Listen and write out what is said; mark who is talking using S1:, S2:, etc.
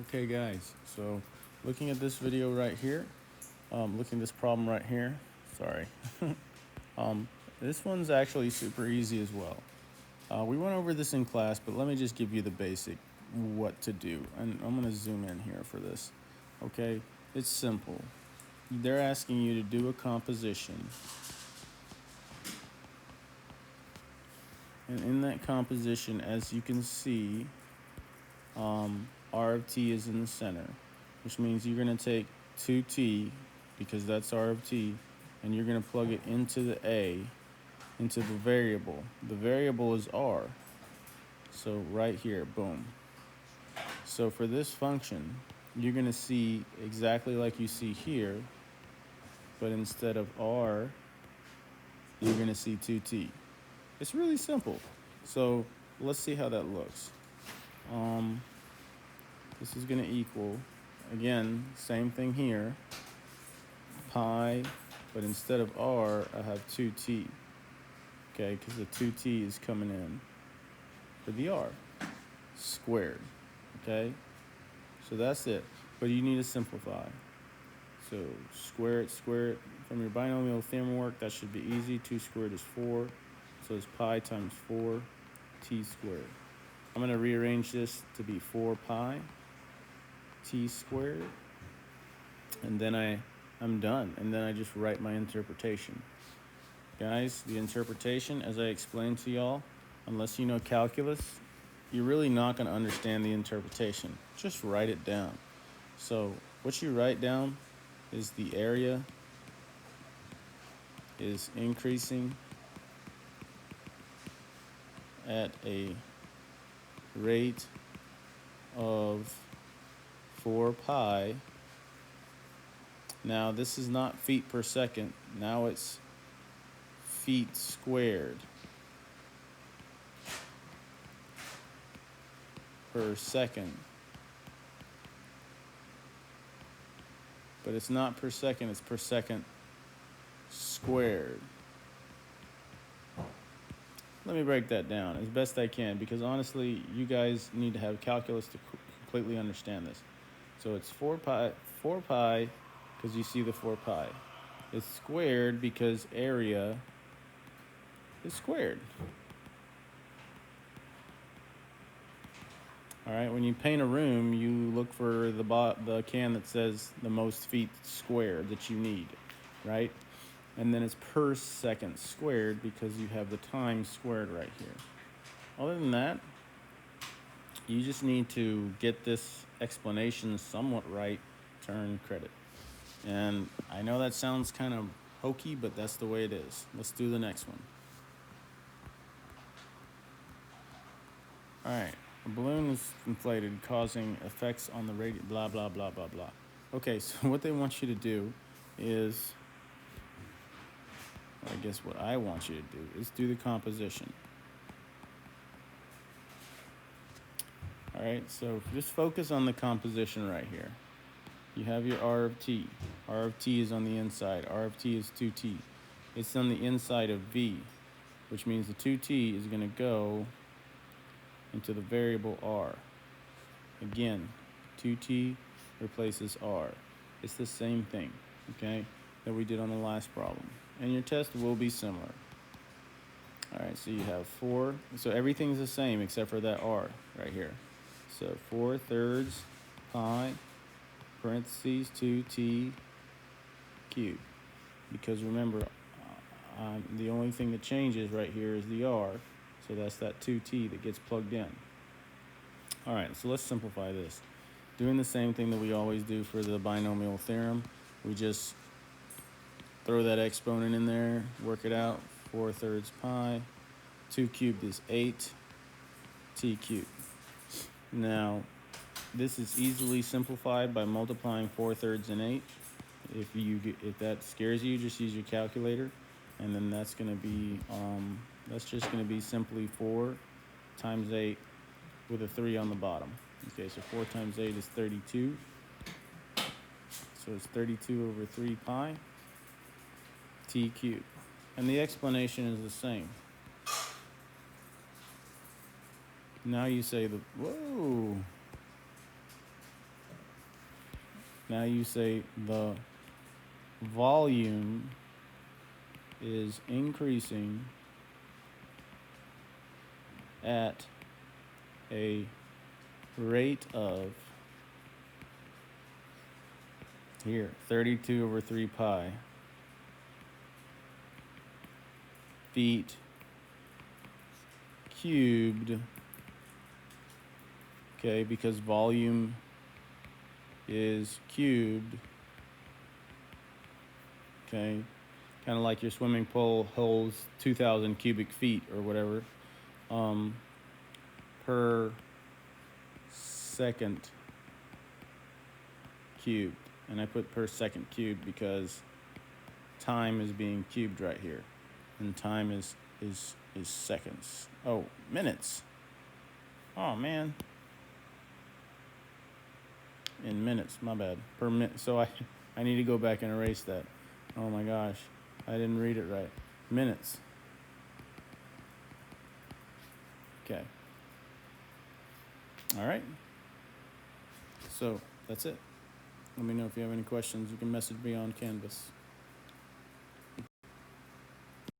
S1: Okay guys, so looking at this video right here, looking at this problem right here, sorry. um, this one's actually super easy as well. We went over this in class, but let me just give you the basic what to do. And I'm gonna zoom in here for this. Okay, it's simple. They're asking you to do a composition. And in that composition, as you can see, R of t is in the center, which means you're going to take 2t, because that's R of t, and you're going to plug it into the a, into the variable. The variable is r, so right here, boom. So for this function, you're going to see exactly like you see here, but instead of r, you're going to see 2t. It's really simple. So let's see how that looks. This is going to equal, again, same thing here, pi, but instead of r, I have 2t, okay, because the 2t is coming in for the r, squared, okay? So that's it, but you need to simplify. So square it, from your binomial theorem work, that should be easy. 2 squared is 4, so it's pi times 4, t squared. I'm going to rearrange this to be 4 pi t squared, and then I'm done, and then I just write my interpretation. Guys, the interpretation, as I explained to y'all, unless you know calculus, you're really not going to understand the interpretation. Just write it down. So what you write down is the area is increasing at a rate of 4 pi. Now this is not feet per second, now it's feet squared per second. But it's not per second, it's per second squared. Let me break that down as best I can, because honestly, you guys need to have calculus to completely understand this. So it's 4 pi, because you see the 4 pi. It's squared because area is squared. All right, when you paint a room, you look for the can that says the most feet squared that you need, right? And then it's per second squared because you have the time squared right here. Other than that, you just need to get this explanation somewhat right to earn credit. And I know that sounds kind of hokey, but that's the way it is. Let's do the next one. All right, a balloon is inflated, causing effects on the radius, blah, blah, blah, blah, blah. Okay, so what they want you to do is, I guess what I want you to do is do the composition. All right, so just focus on the composition right here. You have your R of t. R of t is on the inside. R of t is 2t. It's on the inside of v, which means the 2t is going to go into the variable r. Again, 2t replaces r. It's the same thing, okay, that we did on the last problem. And your test will be similar. All right, so you have 4. So everything's the same except for that r right here. So 4/3 pi, parentheses, 2t cubed. Because remember, the only thing that changes right here is the r. So that's that 2t that gets plugged in. All right, so let's simplify this. Doing the same thing that we always do for the binomial theorem. We just throw that exponent in there, work it out. 4/3 pi. 2 cubed is 8 t cubed. Now, this is easily simplified by multiplying 4/3 and 8. If that scares you, just use your calculator, and then that's going to be that's just going to be simply 4 times 8 with a 3 on the bottom. Okay, so 4 times 8 is 32. So it's 32 over 3 pi t cubed. And the explanation is the same. Now you say whoa. Now you say the volume is increasing at a rate of, here, 32 over 3 pi feet cubed, okay, because volume is cubed, okay, kind of like your swimming pool holds 2,000 cubic feet or whatever, per second cubed. And I put per second cubed because time is being cubed right here, and time is seconds. Oh, minutes. Oh man. In minutes, my bad. Per minute. So I need to go back and erase that. Oh my gosh, I didn't read it right. Minutes. Okay. All right. So that's it. Let me know if you have any questions. You can message me on Canvas.